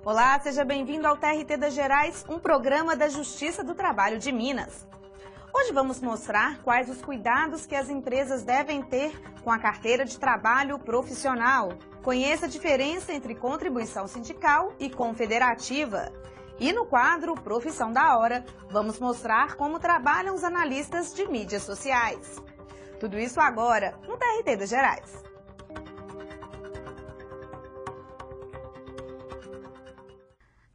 Olá, seja bem-vindo ao TRT das Gerais, um programa da Justiça do Trabalho de Minas. Hoje vamos mostrar quais os cuidados que as empresas devem ter com a carteira de trabalho profissional. Conheça a diferença entre contribuição sindical e confederativa. E no quadro Profissão da Hora, vamos mostrar como trabalham os analistas de mídias sociais. Tudo isso agora no TRT das Gerais.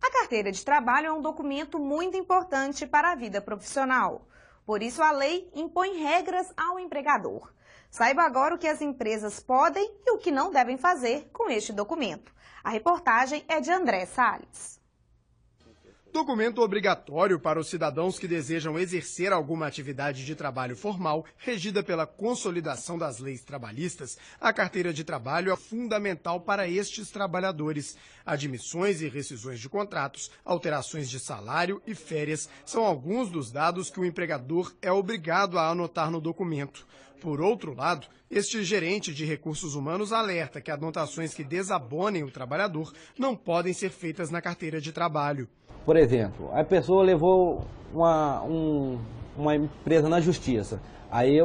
A carteira de trabalho é um documento muito importante para a vida profissional. Por isso, a lei impõe regras ao empregador. Saiba agora o que as empresas podem e o que não devem fazer com este documento. A reportagem é de André Salles. Documento obrigatório para os cidadãos que desejam exercer alguma atividade de trabalho formal, regida pela consolidação das leis trabalhistas, a carteira de trabalho é fundamental para estes trabalhadores. Admissões e rescisões de contratos, alterações de salário e férias são alguns dos dados que o empregador é obrigado a anotar no documento. Por outro lado, este gerente de recursos humanos alerta que anotações que desabonem o trabalhador não podem ser feitas na carteira de trabalho. Por exemplo, a pessoa levou uma empresa na justiça, aí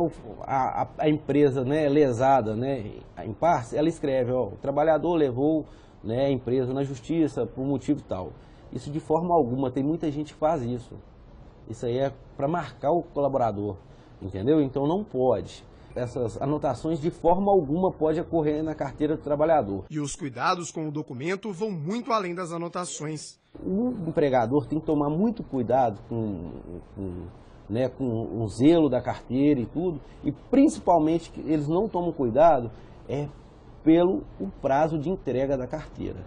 a empresa, né, lesada, né, em parte, ela escreve, ó, o trabalhador levou, né, a empresa na justiça por motivo tal. Isso de forma alguma, tem muita gente que faz isso. Isso aí é para marcar o colaborador, entendeu? Então não pode. Essas anotações de forma alguma pode ocorrer na carteira do trabalhador. E os cuidados com o documento vão muito além das anotações. O empregador tem que tomar muito cuidado com o zelo da carteira e tudo, e principalmente que eles não tomam cuidado pelo prazo de entrega da carteira.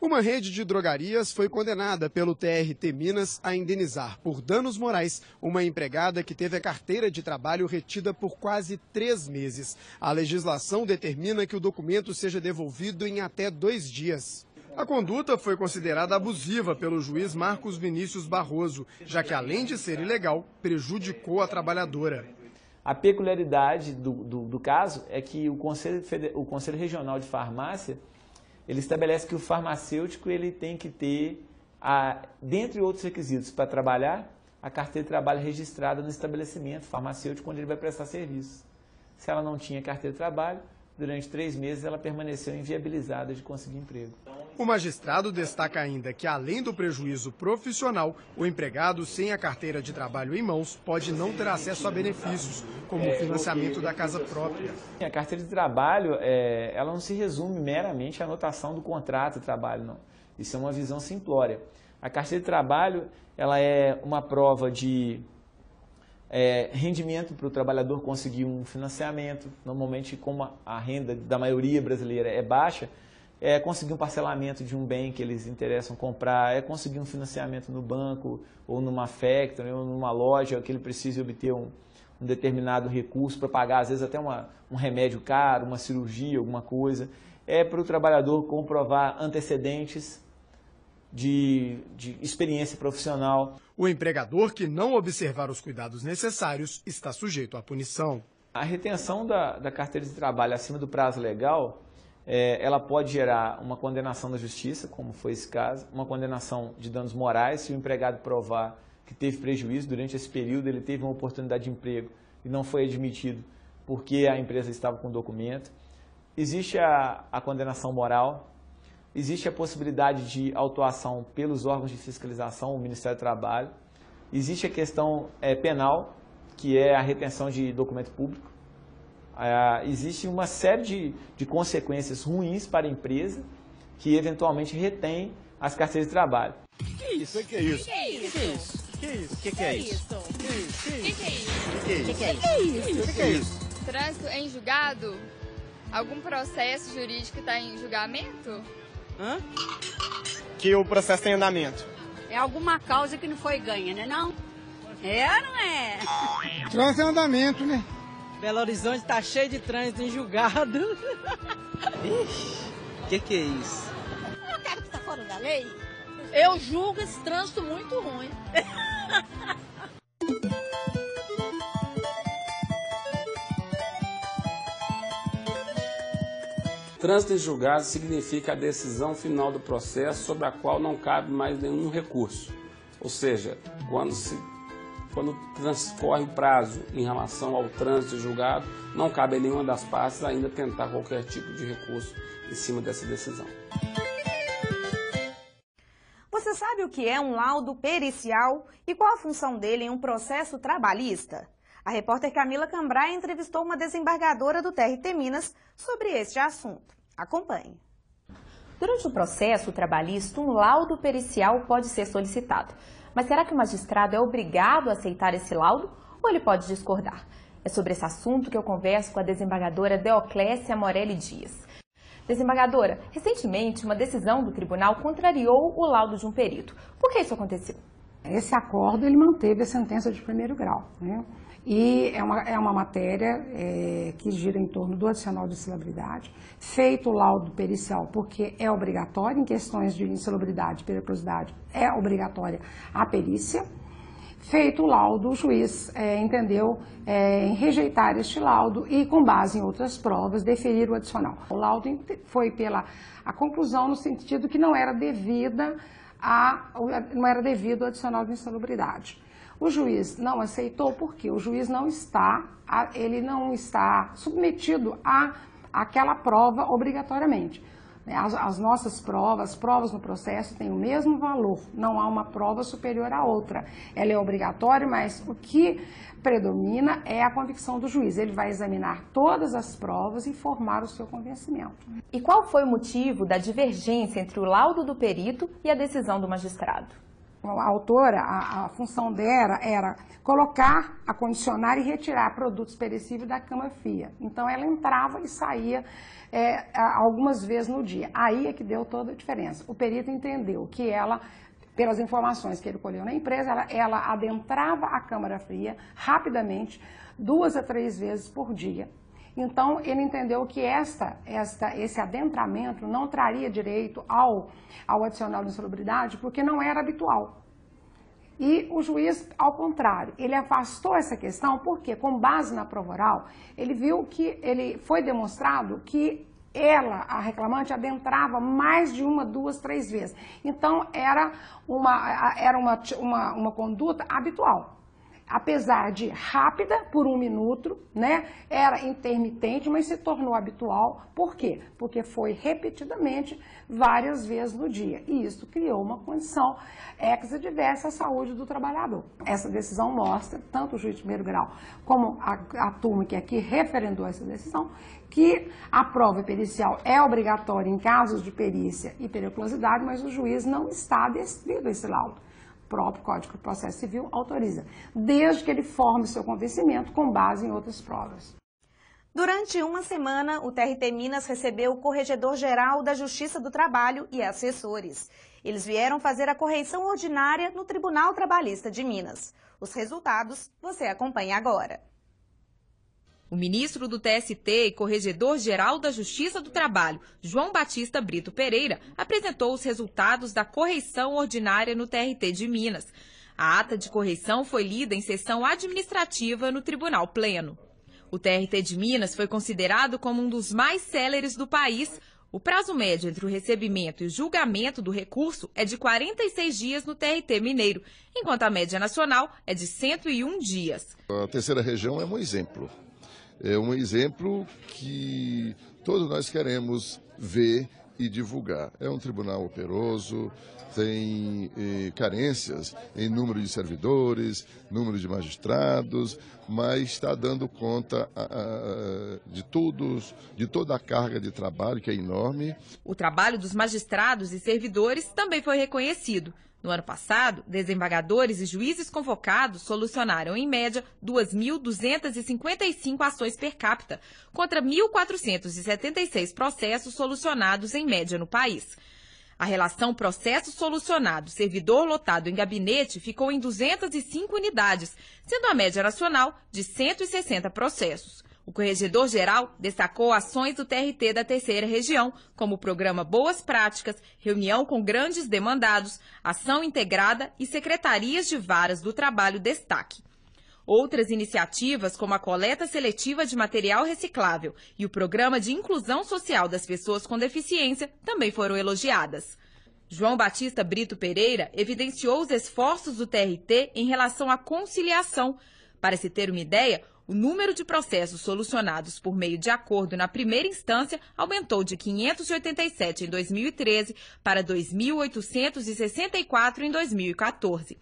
Uma rede de drogarias foi condenada pelo TRT Minas a indenizar por danos morais uma empregada que teve a carteira de trabalho retida por quase 3 meses. A legislação determina que o documento seja devolvido em até 2 dias. A conduta foi considerada abusiva pelo juiz Marcos Vinícius Barroso, já que, além de ser ilegal, prejudicou a trabalhadora. A peculiaridade do caso é que o Conselho Regional de Farmácia, ele estabelece que o farmacêutico ele tem que ter, dentre outros requisitos para trabalhar, a carteira de trabalho registrada no estabelecimento farmacêutico onde ele vai prestar serviço. Se ela não tinha carteira de trabalho, durante 3 meses ela permaneceu inviabilizada de conseguir emprego. O magistrado destaca ainda que, além do prejuízo profissional, o empregado sem a carteira de trabalho em mãos pode não ter acesso a benefícios, como o financiamento da casa própria. A carteira de trabalho, ela não se resume meramente à anotação do contrato de trabalho, não. Isso é uma visão simplória. A carteira de trabalho, ela é uma prova de rendimento para o trabalhador conseguir um financiamento. Normalmente, como a renda da maioria brasileira é baixa, conseguir um parcelamento de um bem que eles interessam comprar, conseguir um financiamento no banco, ou numa factory, ou numa loja que ele precise obter um determinado recurso para pagar, às vezes até um remédio caro, uma cirurgia, alguma coisa. É para o trabalhador comprovar antecedentes de experiência profissional. O empregador que não observar os cuidados necessários está sujeito à punição. A retenção da carteira de trabalho acima do prazo legal, ela pode gerar uma condenação da justiça, como foi esse caso, uma condenação de danos morais, se o empregado provar que teve prejuízo durante esse período, ele teve uma oportunidade de emprego e não foi admitido porque a empresa estava com o documento. Existe a condenação moral, existe a possibilidade de autuação pelos órgãos de fiscalização, o Ministério do Trabalho, existe a questão penal, que é a retenção de documento público. Existe uma série de consequências ruins para a empresa que eventualmente retém as carteiras de trabalho. Que isso? O que é isso? Que é isso? Que é isso? Que é isso? Que é isso? Que é isso? Trânsito em julgado? Algum processo jurídico está em julgamento? Hã? Que o processo tem andamento. É alguma causa que não foi ganha, né não? É ou não é? Trânsito em andamento, né? Belo Horizonte tá cheio de trânsito em julgado. Ixi, que é isso? O cara que tá fora da lei, eu julgo esse trânsito muito ruim. Trânsito em julgado significa a decisão final do processo sobre a qual não cabe mais nenhum recurso. Ou seja, quando transcorre o prazo em relação ao trânsito em julgado, não cabe a nenhuma das partes ainda tentar qualquer tipo de recurso em cima dessa decisão. Você sabe o que é um laudo pericial e qual a função dele em um processo trabalhista? A repórter Camila Cambrai entrevistou uma desembargadora do TRT Minas sobre este assunto. Acompanhe. Durante o processo trabalhista, um laudo pericial pode ser solicitado. Mas será que o magistrado é obrigado a aceitar esse laudo ou ele pode discordar? É sobre esse assunto que eu converso com a desembargadora Deoclésia Morelli Dias. Desembargadora, recentemente uma decisão do tribunal contrariou o laudo de um perito. Por que isso aconteceu? Esse acordo ele manteve a sentença de primeiro grau, né? E é uma matéria que gira em torno do adicional de insalubridade, feito o laudo pericial, porque é obrigatório em questões de insalubridade e periculosidade, é obrigatória a perícia. Feito o laudo, o juiz entendeu em rejeitar este laudo e, com base em outras provas, deferir o adicional. O laudo foi pela a conclusão no sentido que não era devido o adicional de insalubridade. O juiz não aceitou porque o juiz não está submetido àquela prova obrigatoriamente. As nossas provas no processo têm o mesmo valor, não há uma prova superior à outra. Ela é obrigatória, mas o que predomina é a convicção do juiz. Ele vai examinar todas as provas e formar o seu convencimento. E qual foi o motivo da divergência entre o laudo do perito e a decisão do magistrado? A autora, a função dela era colocar, acondicionar e retirar produtos perecíveis da cama fria. Então, ela entrava e saía algumas vezes no dia. Aí é que deu toda a diferença. O perito entendeu que ela, pelas informações que ele colheu na empresa, ela adentrava a câmara fria rapidamente, 2 a 3 vezes por dia. Então, ele entendeu que esse adentramento não traria direito ao adicional de insalubridade, porque não era habitual. E o juiz, ao contrário, ele afastou essa questão porque, com base na prova oral, ele viu que foi demonstrado que a reclamante, adentrava mais de 1, 2, 3 vezes. Então, era uma conduta habitual. Apesar de rápida, por 1 minuto, né, era intermitente, mas se tornou habitual. Por quê? Porque foi repetidamente, várias vezes no dia. E isso criou uma condição ex-adversa à saúde do trabalhador. Essa decisão mostra, tanto o juiz de primeiro grau como a turma que aqui referendou essa decisão, que a prova pericial é obrigatória em casos de perícia e periculosidade, mas o juiz não está descrito esse laudo. O próprio Código de Processo Civil autoriza, desde que ele forme seu convencimento com base em outras provas. Durante uma semana, o TRT Minas recebeu o Corregedor-Geral da Justiça do Trabalho e assessores. Eles vieram fazer a correição ordinária no Tribunal Trabalhista de Minas. Os resultados você acompanha agora. O ministro do TST e Corregedor-Geral da Justiça do Trabalho, João Batista Brito Pereira, apresentou os resultados da correição ordinária no TRT de Minas. A ata de correição foi lida em sessão administrativa no Tribunal Pleno. O TRT de Minas foi considerado como um dos mais céleres do país. O prazo médio entre o recebimento e o julgamento do recurso é de 46 dias no TRT mineiro, enquanto a média nacional é de 101 dias. A terceira região é um exemplo. É um exemplo que todos nós queremos ver e divulgar. É um tribunal operoso, tem carências em número de servidores, número de magistrados, mas está dando conta de toda a carga de trabalho, que é enorme. O trabalho dos magistrados e servidores também foi reconhecido. No ano passado, desembargadores e juízes convocados solucionaram, em média, 2.255 ações per capita, contra 1.476 processos solucionados, em média, no país. A relação processo solucionado, servidor lotado em gabinete ficou em 205 unidades, sendo a média nacional de 160 processos. O corregedor-geral destacou ações do TRT da Terceira Região, como o programa Boas Práticas, reunião com grandes demandados, ação integrada e secretarias de varas do trabalho destaque. Outras iniciativas, como a coleta seletiva de material reciclável e o programa de inclusão social das pessoas com deficiência, também foram elogiadas. João Batista Brito Pereira evidenciou os esforços do TRT em relação à conciliação. Para se ter uma ideia, o número de processos solucionados por meio de acordo na primeira instância aumentou de 587 em 2013 para 2.864 em 2014.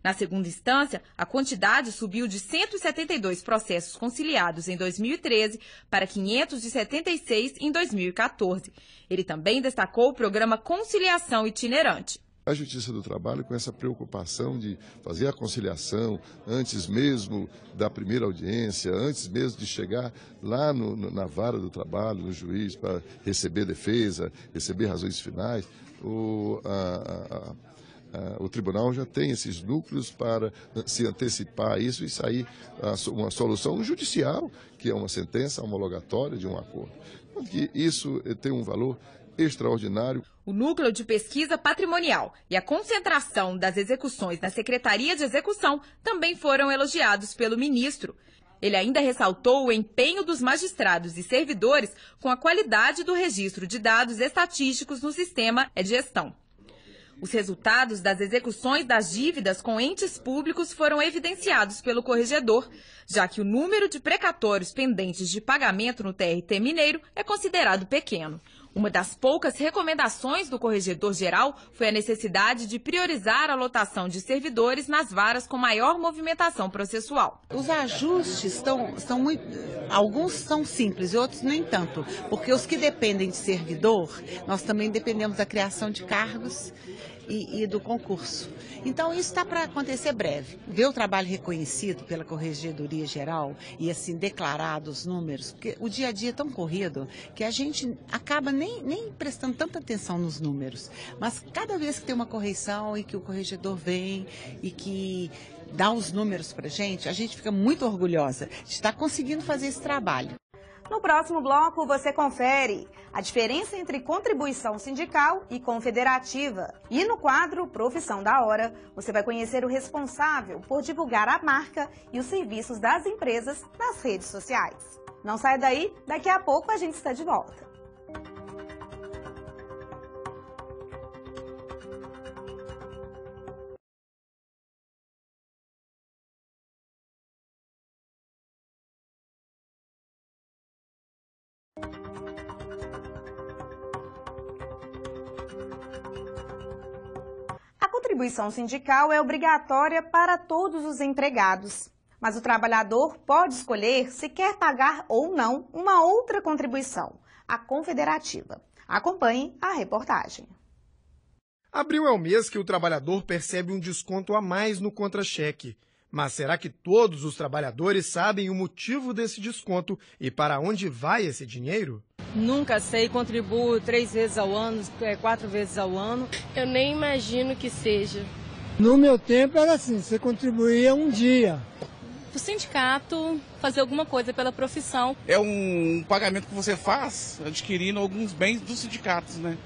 Na segunda instância, a quantidade subiu de 172 processos conciliados em 2013 para 576 em 2014. Ele também destacou o programa Conciliação Itinerante. A Justiça do Trabalho, com essa preocupação de fazer a conciliação antes mesmo da primeira audiência, antes mesmo de chegar lá na vara do trabalho, no juiz, para receber defesa, receber razões finais, o tribunal já tem esses núcleos para se antecipar a isso e sair uma solução judicial, que é uma sentença homologatória de um acordo. Porque isso tem um valor extraordinário. O Núcleo de Pesquisa Patrimonial e a concentração das execuções na Secretaria de Execução também foram elogiados pelo ministro. Ele ainda ressaltou o empenho dos magistrados e servidores com a qualidade do registro de dados estatísticos no sistema de gestão. Os resultados das execuções das dívidas com entes públicos foram evidenciados pelo corregedor, já que o número de precatórios pendentes de pagamento no TRT mineiro é considerado pequeno. Uma das poucas recomendações do corregedor-geral foi a necessidade de priorizar a lotação de servidores nas varas com maior movimentação processual. Os ajustes são muito... Alguns são simples e outros nem tanto, porque os que dependem de servidor, nós também dependemos da criação de cargos e do concurso. Então, isso está para acontecer breve. Ver o trabalho reconhecido pela Corregedoria Geral e, assim, declarado os números, porque o dia a dia é tão corrido que a gente acaba nem prestando tanta atenção nos números. Mas cada vez que tem uma correção e que o corregedor vem e que dá os números para a gente fica muito orgulhosa de estar conseguindo fazer esse trabalho. No próximo bloco, você confere a diferença entre contribuição sindical e confederativa. E no quadro Profissão da Hora, você vai conhecer o responsável por divulgar a marca e os serviços das empresas nas redes sociais. Não saia daí, daqui a pouco a gente está de volta. A contribuição sindical é obrigatória para todos os empregados, mas o trabalhador pode escolher se quer pagar ou não uma outra contribuição, a confederativa. Acompanhe a reportagem. Abril é o mês que o trabalhador percebe um desconto a mais no contra-cheque. Mas será que todos os trabalhadores sabem o motivo desse desconto e para onde vai esse dinheiro? Nunca sei, contribuo 3 vezes ao ano, 4 vezes ao ano. Eu nem imagino que seja. No meu tempo era assim, você contribuía um dia. O sindicato fazer alguma coisa pela profissão. É um pagamento que você faz adquirindo alguns bens dos sindicatos, né?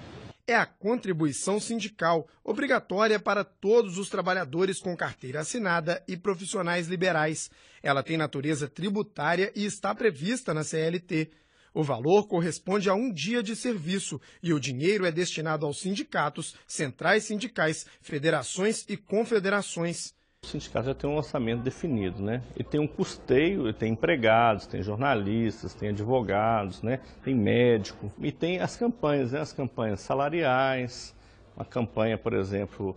É a contribuição sindical, obrigatória para todos os trabalhadores com carteira assinada e profissionais liberais. Ela tem natureza tributária e está prevista na CLT. O valor corresponde a um dia de serviço e o dinheiro é destinado aos sindicatos, centrais sindicais, federações e confederações. O sindicato já tem um orçamento definido, né? E tem um custeio, ele tem empregados, tem jornalistas, tem advogados, né? Tem médico e tem as campanhas, né? As campanhas salariais, uma campanha, por exemplo,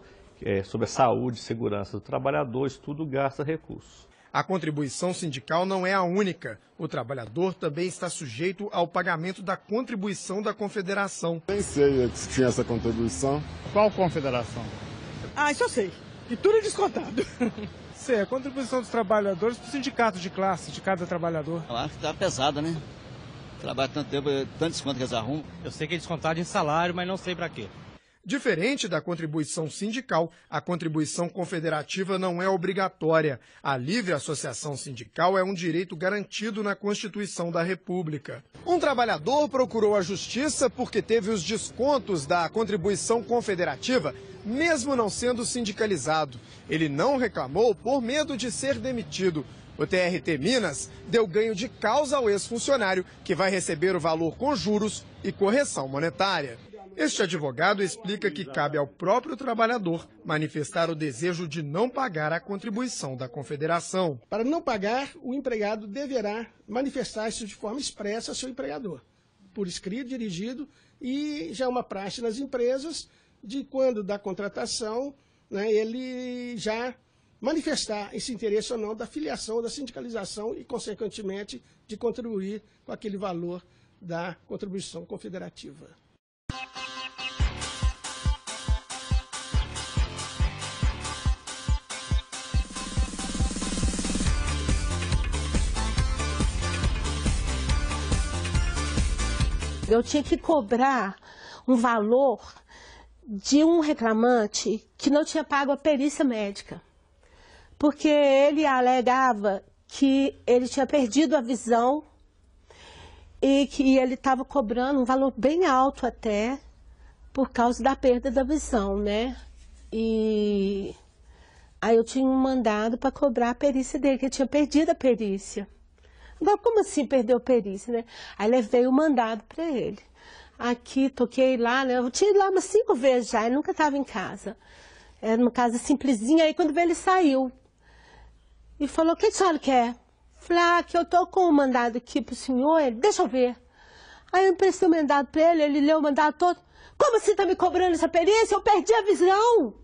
sobre a saúde e segurança do trabalhador, isso tudo gasta recursos. A contribuição sindical não é a única. O trabalhador também está sujeito ao pagamento da contribuição da confederação. Nem sei se tinha essa contribuição. Qual confederação? Isso eu sei. E tudo é descontado. Sei, a contribuição dos trabalhadores para o sindicato de classe de cada trabalhador. Eu acho que tá pesada, né? Trabalha tanto tempo, tanto desconto que eles arrumam. Eu sei que é descontado em salário, mas não sei para quê. Diferente da contribuição sindical, a contribuição confederativa não é obrigatória. A livre associação sindical é um direito garantido na Constituição da República. Um trabalhador procurou a justiça porque teve os descontos da contribuição confederativa, mesmo não sendo sindicalizado. Ele não reclamou por medo de ser demitido. O TRT Minas deu ganho de causa ao ex-funcionário, que vai receber o valor com juros e correção monetária. Este advogado explica que cabe ao próprio trabalhador manifestar o desejo de não pagar a contribuição da confederação. Para não pagar, o empregado deverá manifestar isso de forma expressa ao seu empregador, por escrito, dirigido, e já é uma praxe nas empresas de quando da contratação, né, ele já manifestar esse interesse ou não da filiação ou da sindicalização e, consequentemente, de contribuir com aquele valor da contribuição confederativa. Eu tinha que cobrar um valor de um reclamante que não tinha pago a perícia médica, porque ele alegava que ele tinha perdido a visão e que ele estava cobrando um valor bem alto até por causa da perda da visão, né? E aí eu tinha um mandado para cobrar a perícia dele, que ele tinha perdido a perícia. Agora, como assim perdeu a perícia, né? Aí levei o mandado para ele. Aqui, toquei lá, né? Eu tinha ido lá umas 5 vezes já, ele nunca estava em casa. Era uma casa simplesinha, aí quando veio ele saiu. E falou, o que a senhora quer? Falei, que eu tô com um mandado aqui pro senhor, ele, deixa eu ver. Aí eu emprestei o mandado para ele leu o mandado todo. Como assim tá me cobrando essa perícia? Eu perdi a visão.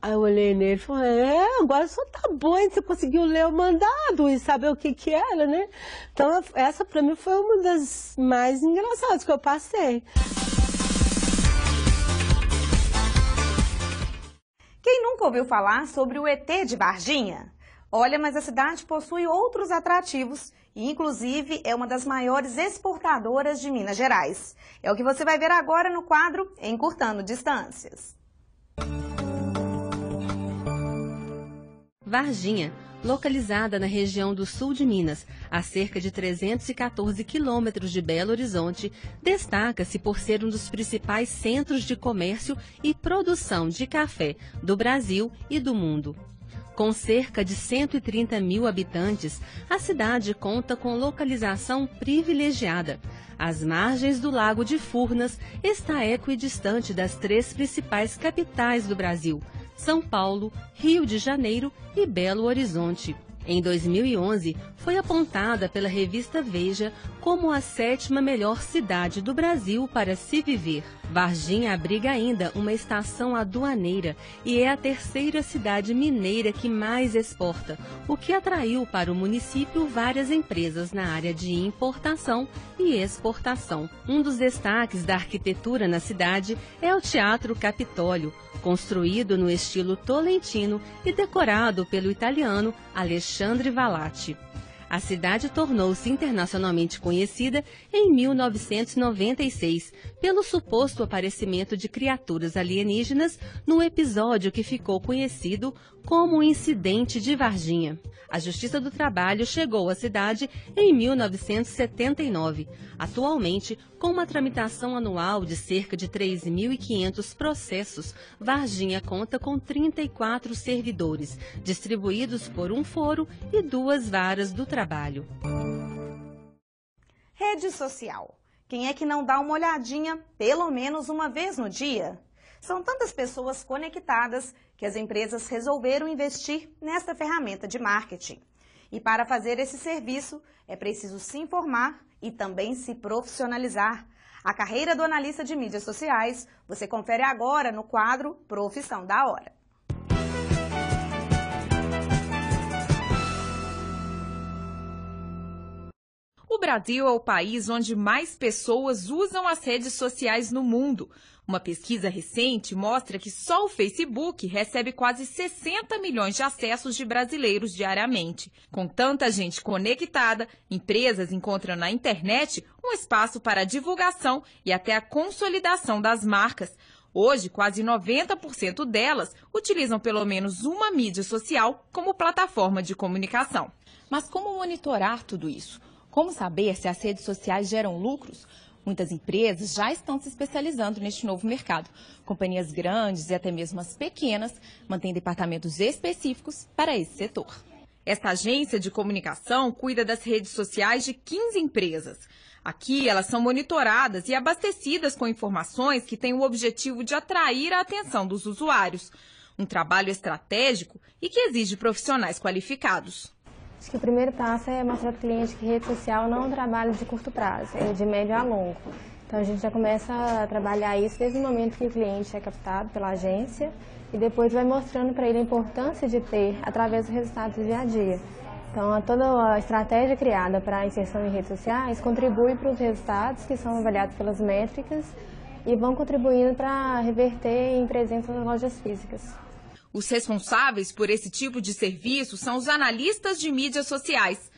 Aí eu olhei nele e falei, agora só tá bom, hein? Você conseguiu ler o mandado e saber o que que era, né? Então, essa pra mim foi uma das mais engraçadas que eu passei. Quem nunca ouviu falar sobre o ET de Varginha? Olha, mas a cidade possui outros atrativos e, inclusive, é uma das maiores exportadoras de Minas Gerais. É o que você vai ver agora no quadro Encurtando Distâncias. Varginha, localizada na região do sul de Minas, a cerca de 314 quilômetros de Belo Horizonte, destaca-se por ser um dos principais centros de comércio e produção de café do Brasil e do mundo. Com cerca de 130 mil habitantes, a cidade conta com localização privilegiada. Às margens do Lago de Furnas, está equidistante das 3 principais capitais do Brasil, São Paulo, Rio de Janeiro e Belo Horizonte. Em 2011, foi apontada pela revista Veja como a 7ª melhor cidade do Brasil para se viver. Varginha abriga ainda uma estação aduaneira e é a 3ª cidade mineira que mais exporta, o que atraiu para o município várias empresas na área de importação e exportação. Um dos destaques da arquitetura na cidade é o Teatro Capitólio, construído no estilo tolentino e decorado pelo italiano Alexandre Valatti. A cidade tornou-se internacionalmente conhecida em 1996 pelo suposto aparecimento de criaturas alienígenas no episódio que ficou conhecido como o Incidente de Varginha. A Justiça do Trabalho chegou à cidade em 1979. Atualmente, com uma tramitação anual de cerca de 3.500 processos, Varginha conta com 34 servidores, distribuídos por um foro e 2 varas do trabalho. Rede social. Quem é que não dá uma olhadinha pelo menos uma vez no dia? São tantas pessoas conectadas que as empresas resolveram investir nesta ferramenta de marketing. E para fazer esse serviço, é preciso se informar e também se profissionalizar. A carreira do analista de mídias sociais você confere agora no quadro Profissão da Hora. O Brasil é o país onde mais pessoas usam as redes sociais no mundo. Uma pesquisa recente mostra que só o Facebook recebe quase 60 milhões de acessos de brasileiros diariamente. Com tanta gente conectada, empresas encontram na internet um espaço para a divulgação e até a consolidação das marcas. Hoje, quase 90% delas utilizam pelo menos uma mídia social como plataforma de comunicação. Mas como monitorar tudo isso? Como saber se as redes sociais geram lucros? Muitas empresas já estão se especializando neste novo mercado. Companhias grandes e até mesmo as pequenas mantêm departamentos específicos para esse setor. Esta agência de comunicação cuida das redes sociais de 15 empresas. Aqui, elas são monitoradas e abastecidas com informações que têm o objetivo de atrair a atenção dos usuários. Um trabalho estratégico e que exige profissionais qualificados. Acho que o primeiro passo é mostrar para o cliente que rede social não é um trabalho de curto prazo, é de médio a longo. Então a gente já começa a trabalhar isso desde o momento que o cliente é captado pela agência e depois vai mostrando para ele a importância de ter através dos resultados do dia a dia. Então toda a estratégia criada para a inserção em redes sociais contribui para os resultados que são avaliados pelas métricas e vão contribuindo para reverter em presença nas lojas físicas. Os responsáveis por esse tipo de serviço são os analistas de mídias sociais.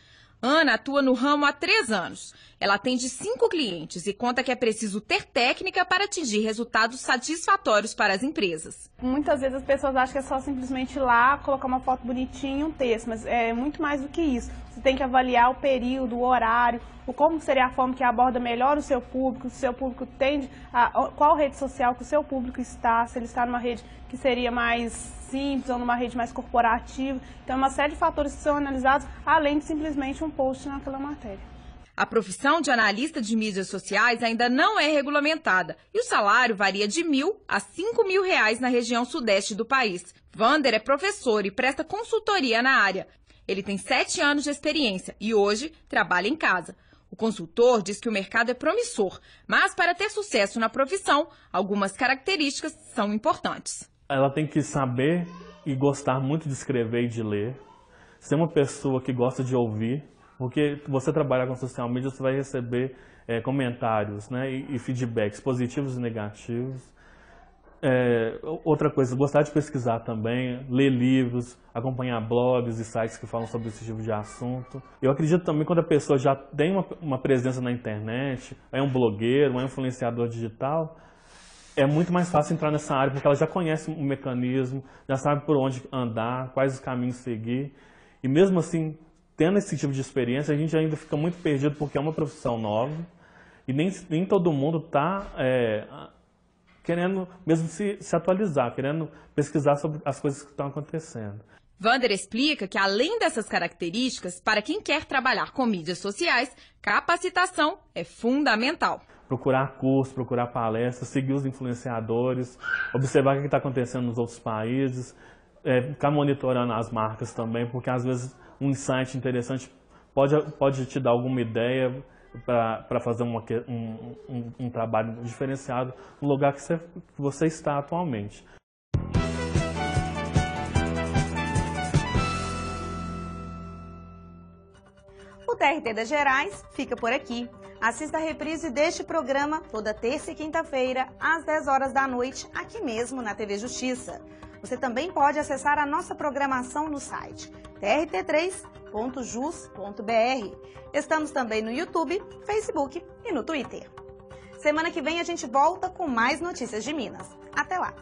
Ana atua no ramo há 3 anos. Ela atende 5 clientes e conta que é preciso ter técnica para atingir resultados satisfatórios para as empresas. Muitas vezes as pessoas acham que é só simplesmente ir lá, colocar uma foto bonitinha e um texto, mas é muito mais do que isso. Você tem que avaliar o período, o horário, como seria a forma que aborda melhor o seu público, se o seu público tende qual rede social que o seu público está, se ele está numa rede que seria mais simples ou numa rede mais corporativa. Então, uma série de fatores que são analisados, além de simplesmente um post naquela matéria. A profissão de analista de mídias sociais ainda não é regulamentada e o salário varia de R$1.000 a R$5.000 na região sudeste do país. Vander é professor e presta consultoria na área. Ele tem 7 anos de experiência e hoje trabalha em casa. O consultor diz que o mercado é promissor, mas para ter sucesso na profissão, algumas características são importantes. Ela tem que saber e gostar muito de escrever e de ler, ser uma pessoa que gosta de ouvir, porque você trabalhar com social media, você vai receber comentários, né, e feedbacks positivos e negativos. Outra coisa, gostar de pesquisar também, ler livros, acompanhar blogs e sites que falam sobre esse tipo de assunto. Eu acredito também que quando a pessoa já tem uma presença na internet, é um blogueiro, é um influenciador digital, é muito mais fácil entrar nessa área, porque ela já conhece o mecanismo, já sabe por onde andar, quais os caminhos seguir. E mesmo assim, tendo esse tipo de experiência, a gente ainda fica muito perdido porque é uma profissão nova e nem todo mundo está querendo mesmo se atualizar, querendo pesquisar sobre as coisas que estão acontecendo. Vander explica que, além dessas características, para quem quer trabalhar com mídias sociais, capacitação é fundamental. Procurar cursos, procurar palestras, seguir os influenciadores, observar o que está acontecendo nos outros países, ficar monitorando as marcas também, porque às vezes um insight interessante pode te dar alguma ideia para fazer um trabalho diferenciado no lugar que você está atualmente. O TRT das Gerais fica por aqui. Assista a reprise deste programa toda terça e quinta-feira, às 10 horas da noite, aqui mesmo na TV Justiça. Você também pode acessar a nossa programação no site trt3.jus.br. Estamos também no YouTube, Facebook e no Twitter. Semana que vem a gente volta com mais notícias de Minas. Até lá!